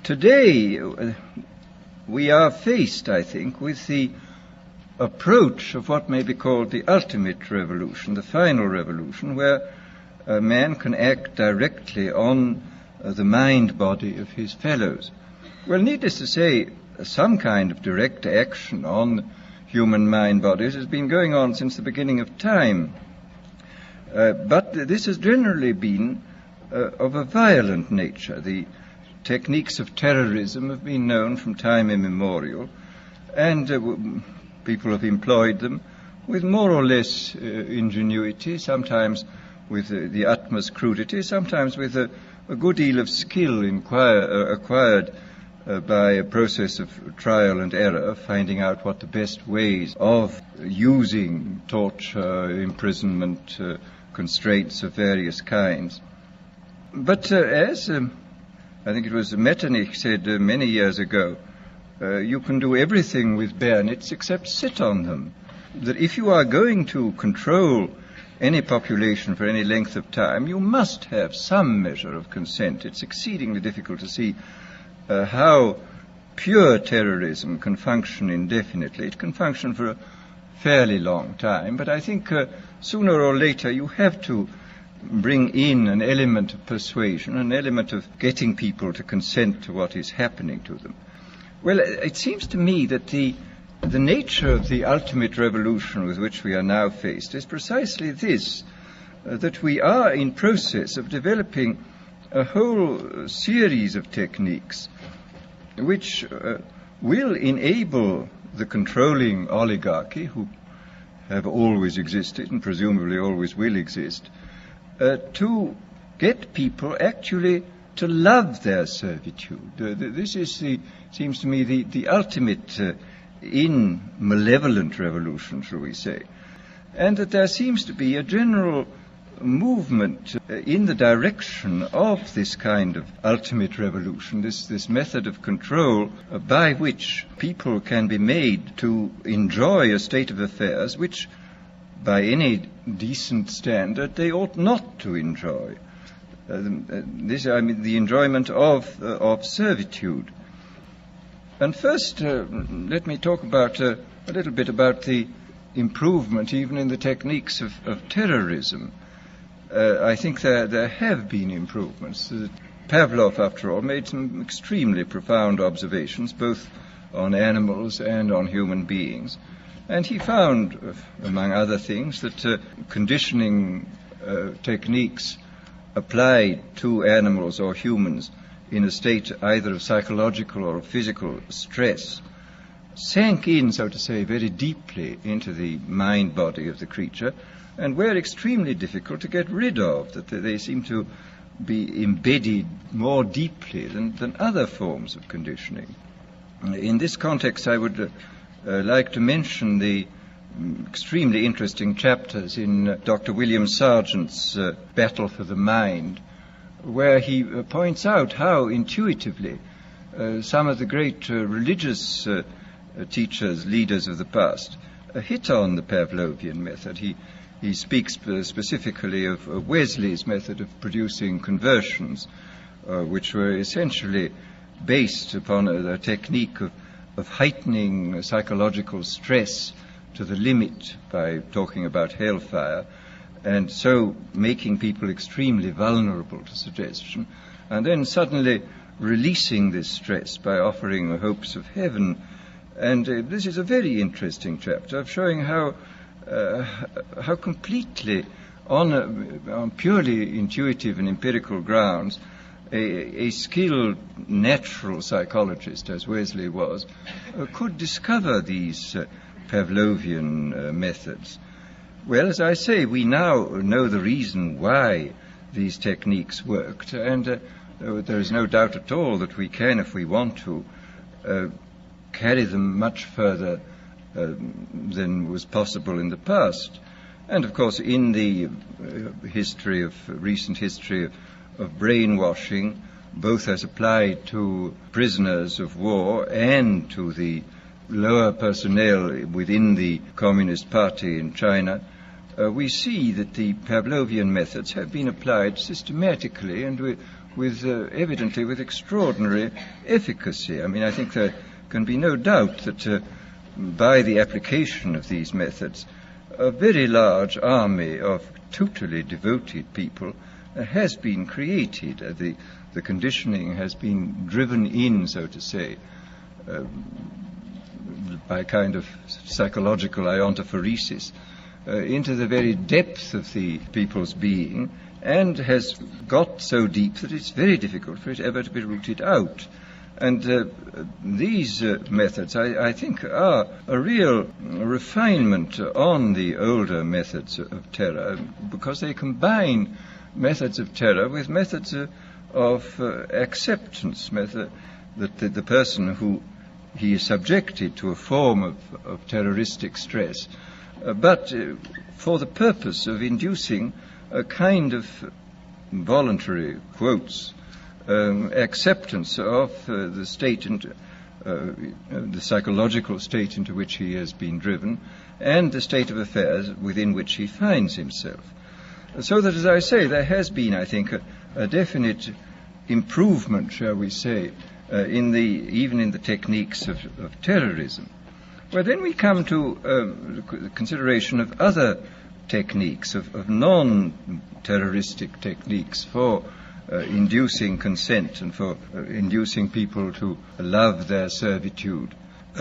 Today, we are faced, I think, with the approach of what may be called the ultimate revolution, the final revolution, where a man can act directly on the mind-body of his fellows. Well, needless to say, some kind of direct action on human mind bodies has been going on since the beginning of time. But this has generally been of a violent nature. The techniques of terrorism have been known from time immemorial, and people have employed them with more or less ingenuity, sometimes with the utmost crudity, sometimes with a good deal of skill acquired by a process of trial and error, finding out what the best ways of using torture, imprisonment, constraints of various kinds. But as I think it was Metternich said many years ago, you can do everything with bayonets except sit on them. That if you are going to control any population for any length of time, you must have some measure of consent. It's exceedingly difficult to see how pure terrorism can function indefinitely. It can function for a fairly long time, but I think sooner or later you have to bring in an element of persuasion, an element of getting people to consent to what is happening to them. Well, it seems to me that the nature of the ultimate revolution with which we are now faced is precisely this, that we are in process of developing a whole series of techniques which will enable the controlling oligarchy, who have always existed and presumably always will exist, to get people actually to love their servitude. This is, seems to me, the ultimate in malevolent revolution, shall we say. And that there seems to be a general movement in the direction of this kind of ultimate revolution, this method of control by which people can be made to enjoy a state of affairs which, by any decent standard, they ought not to enjoy. The enjoyment of servitude. And first, let me talk about a little bit about the improvement even in the techniques of terrorism. I think there have been improvements. Pavlov, after all, made some extremely profound observations, both on animals and on human beings. And he found, among other things, that conditioning techniques applied to animals or humans in a state either of psychological or physical stress sank in, so to say, very deeply into the mind-body of the creature, and were extremely difficult to get rid of, that they seem to be embedded more deeply than other forms of conditioning. In this context, I would like to mention the extremely interesting chapters in Dr. William Sargent's Battle for the Mind, where he points out how intuitively some of the great religious teachers, leaders of the past, hit on the Pavlovian method. He speaks specifically of Wesley's method of producing conversions, which were essentially based upon a technique of heightening psychological stress to the limit by talking about hellfire, and so making people extremely vulnerable to suggestion, and then suddenly releasing this stress by offering hopes of heaven. And this is a very interesting chapter of showing how completely, on purely intuitive and empirical grounds, a skilled natural psychologist, as Wesley was, could discover these Pavlovian methods. Well, as I say, we now know the reason why these techniques worked, and there is no doubt at all that we can, if we want to, carry them much further than was possible in the past. And of course, in the recent history of brainwashing, both as applied to prisoners of war and to the lower personnel within the Communist Party in China, we see that the Pavlovian methods have been applied systematically and evidently with extraordinary efficacy. I mean, I think there can be no doubt that by the application of these methods, a very large army of totally devoted people has been created. The conditioning has been driven in, so to say, by kind of psychological iontophoresis into the very depth of the people's being, and has got so deep that it's very difficult for it ever to be rooted out. And these methods, I think, are a real refinement on the older methods of terror, because they combine methods of terror with methods of acceptance, that the person who he is subjected to a form of terroristic stress, but for the purpose of inducing a kind of voluntary, quotes, acceptance of the state and the psychological state into which he has been driven, and the state of affairs within which he finds himself. So that, as I say, there has been, I think, a definite improvement, shall we say, even in the techniques of terrorism. Well, then we come to the consideration of other techniques, of non-terroristic techniques for inducing consent and for inducing people to love their servitude.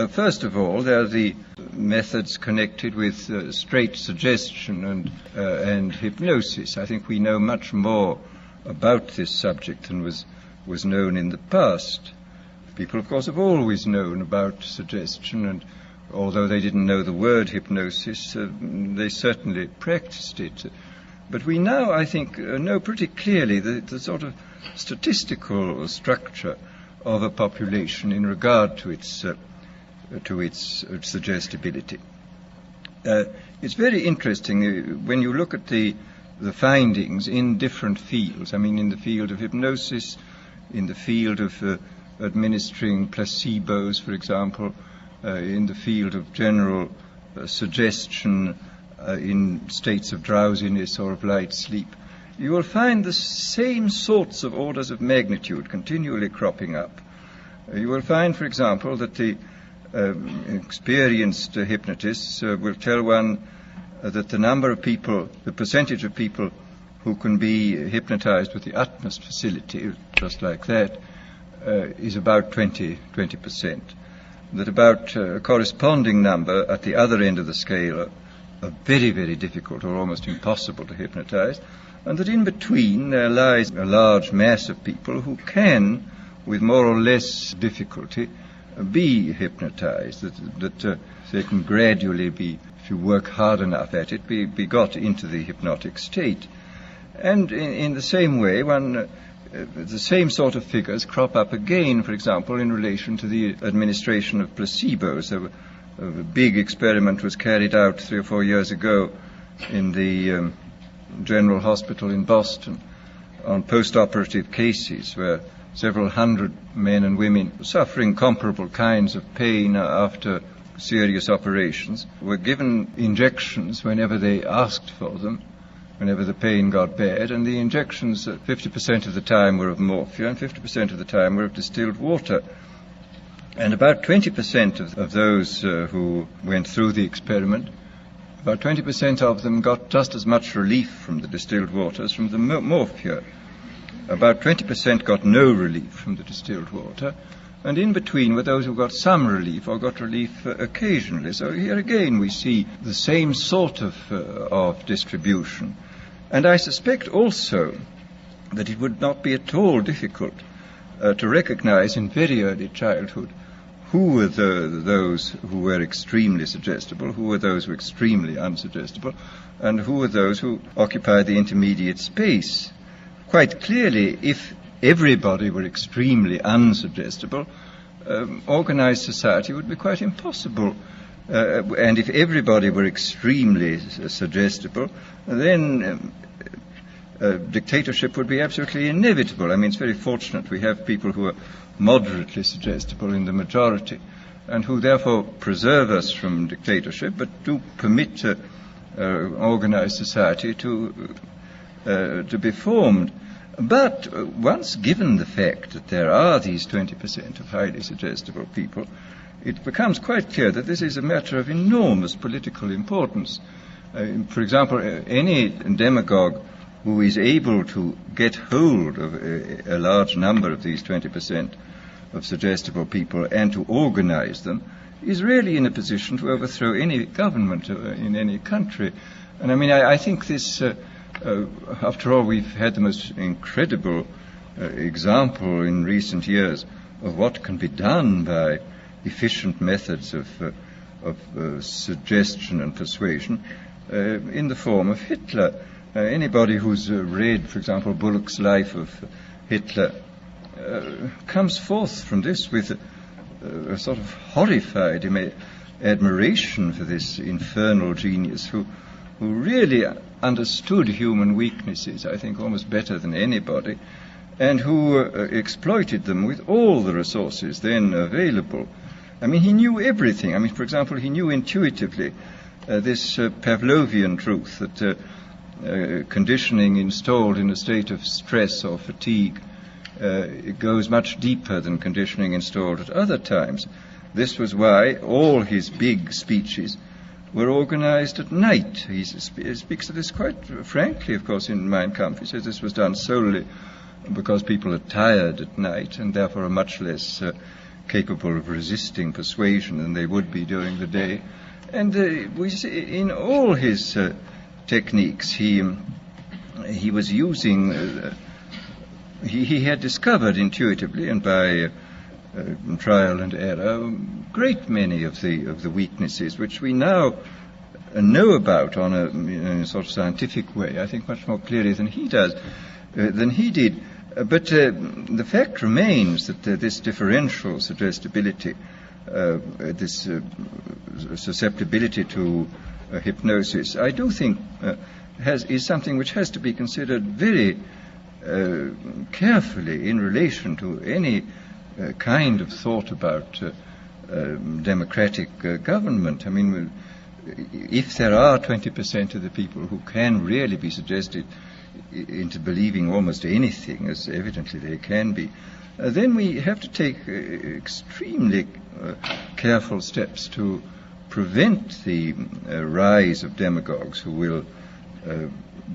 First of all, there are the methods connected with straight suggestion and hypnosis. I think we know much more about this subject than was known in the past. People, of course, have always known about suggestion, and although they didn't know the word hypnosis, they certainly practiced it. But we now, I think, know pretty clearly the sort of statistical structure of a population in regard to its suggestibility. It's very interesting when you look at the findings in different fields. I mean, in the field of hypnosis, in the field of administering placebos, for example, in the field of general suggestion in states of drowsiness or of light sleep, you will find the same sorts of orders of magnitude continually cropping up. You will find, for example, that the experienced hypnotists will tell one that the percentage of people who can be hypnotized with the utmost facility, just like that, is about 20%. That about a corresponding number at the other end of the scale are very, very difficult or almost impossible to hypnotize, and that in between there lies a large mass of people who can, with more or less difficulty, be hypnotized, that they can gradually be, if you work hard enough at it, be got into the hypnotic state. And in the same way, the same sort of figures crop up again, for example, in relation to the administration of placebos. A big experiment was carried out 3 or 4 years ago in the General Hospital in Boston on post-operative cases where several hundred men and women suffering comparable kinds of pain after serious operations were given injections whenever they asked for them, whenever the pain got bad, and the injections 50% of the time were of morphia and 50% of the time were of distilled water. And about 20% of those who went through the experiment, about 20% of them got just as much relief from the distilled water as from the morphia. About 20% got no relief from the distilled water, and in between were those who got some relief or got relief occasionally. So here again we see the same sort of distribution. And I suspect also that it would not be at all difficult to recognize in very early childhood who were those who were extremely suggestible, who were those who were extremely unsuggestible, and who were those who occupied the intermediate space. Quite clearly, if everybody were extremely unsuggestible, organized society would be quite impossible. And if everybody were extremely suggestible, then dictatorship would be absolutely inevitable. I mean, it's very fortunate we have people who are moderately suggestible in the majority, and who therefore preserve us from dictatorship, but do permit organized society to be formed. But once given the fact that there are these 20% of highly suggestible people, it becomes quite clear that this is a matter of enormous political importance. For example, any demagogue who is able to get hold of a large number of these 20% of suggestible people and to organize them is really in a position to overthrow any government in any country. And I mean, I think this, after all, we've had the most incredible example in recent years of what can be done by efficient methods of suggestion and persuasion in the form of Hitler. Anybody who's read, for example, Bullock's Life of Hitler comes forth from this with a sort of horrified admiration for this infernal genius who really understood human weaknesses, I think, almost better than anybody, and who exploited them with all the resources then available. I mean, he knew everything. I mean, for example, he knew intuitively this Pavlovian truth that conditioning installed in a state of stress or fatigue it goes much deeper than conditioning installed at other times. This was why all his big speeches were organized at night. He speaks of this quite frankly, of course, in Mein Kampf. He says this was done solely because people are tired at night and therefore are much less capable of resisting persuasion than they would be during the day. And we see in all his techniques, he was using, he had discovered intuitively and by trial and error a great many of the weaknesses which we now know about in a sort of scientific way, I think much more clearly than he did. But the fact remains that this differential suggestibility, this susceptibility to hypnosis, I do think is something which has to be considered very carefully in relation to any kind of thought about democratic government. I mean, if there are 20% of the people who can really be suggested into believing almost anything, as evidently they can be, then we have to take extremely careful steps to prevent the rise of demagogues who will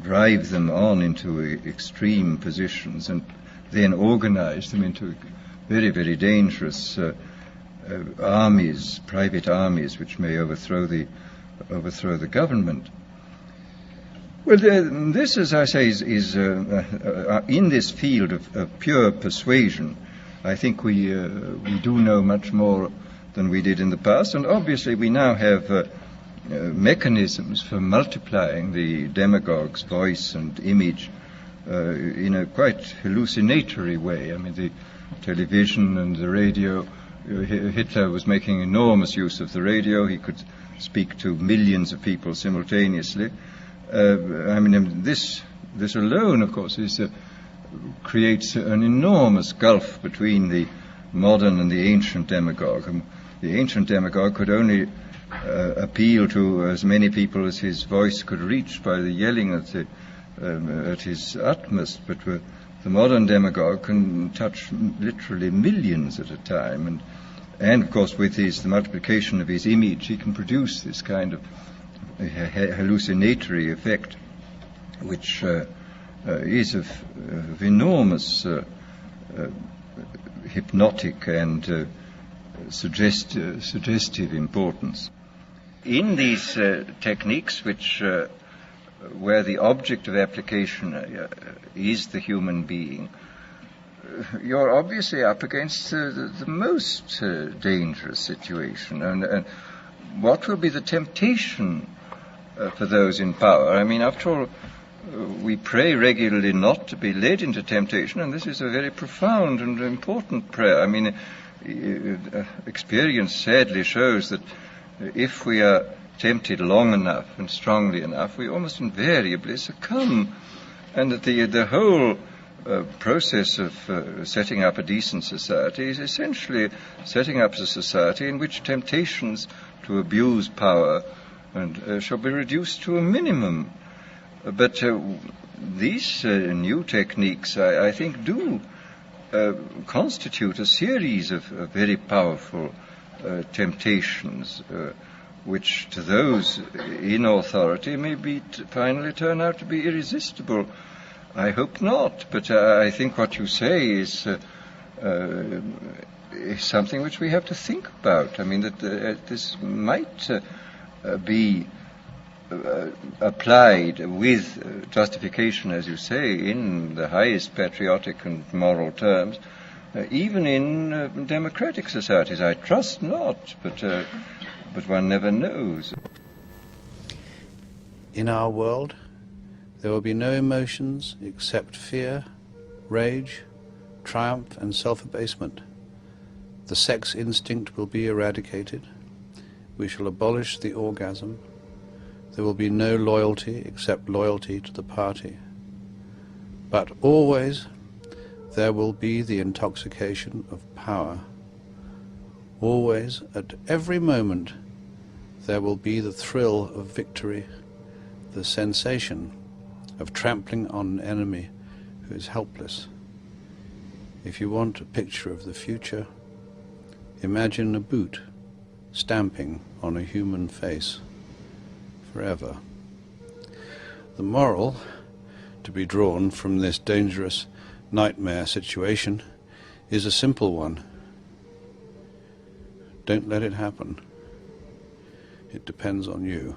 drive them on into extreme positions and then organize them into very, very dangerous armies, private armies, which may overthrow the government. Well, this, as I say, is in this field of pure persuasion. I think we do know much more than we did in the past, and obviously we now have mechanisms for multiplying the demagogue's voice and image in a quite hallucinatory way. I mean, the television and the radio. Hitler was making enormous use of the radio. He could speak to millions of people simultaneously. I mean, this alone, of course, creates an enormous gulf between the modern and the ancient demagogue. The ancient demagogue could only appeal to as many people as his voice could reach by the yelling at his utmost, but the modern demagogue can touch literally millions at a time, and of course with the multiplication of his image, he can produce this kind of hallucinatory effect, which is of enormous hypnotic and suggestive importance. In these techniques, where the object of application is the human being, you're obviously up against the most dangerous situation. And what will be the temptation for those in power? I mean, after all, we pray regularly not to be led into temptation, and this is a very profound and important prayer. I mean, experience sadly shows that if we are tempted long enough and strongly enough, we almost invariably succumb, and that the whole process of setting up a decent society is essentially setting up a society in which temptations to abuse power and shall be reduced to a minimum. But these new techniques, I think, do constitute a series of very powerful temptations, which to those in authority may finally turn out to be irresistible. I hope not, but I think what you say is something which we have to think about. I mean, that this might be applied with justification, as you say, in the highest patriotic and moral terms, even in democratic societies. I trust not, but one never knows. In our world, there will be no emotions except fear, rage, triumph, and self-abasement. The sex instinct will be eradicated. We shall abolish the orgasm. There will be no loyalty except loyalty to the party. But always there will be the intoxication of power. Always, at every moment, there will be the thrill of victory, the sensation of trampling on an enemy who is helpless. If you want a picture of the future, imagine a boot stamping on a human face forever. The moral to be drawn from this dangerous nightmare situation is a simple one. Don't let it happen. It depends on you.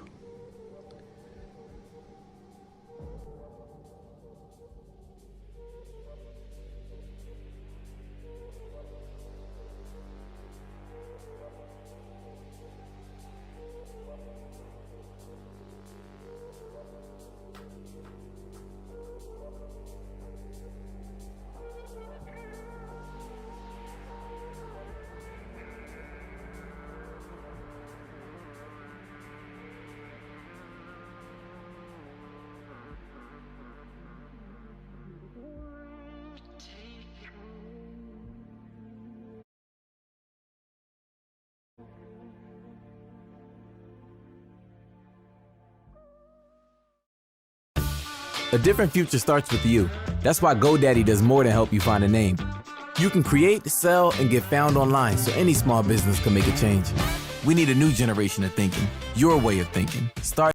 A different future starts with you. That's why GoDaddy does more than help you find a name. You can create, sell, and get found online so any small business can make a change. We need a new generation of thinking, your way of thinking. Start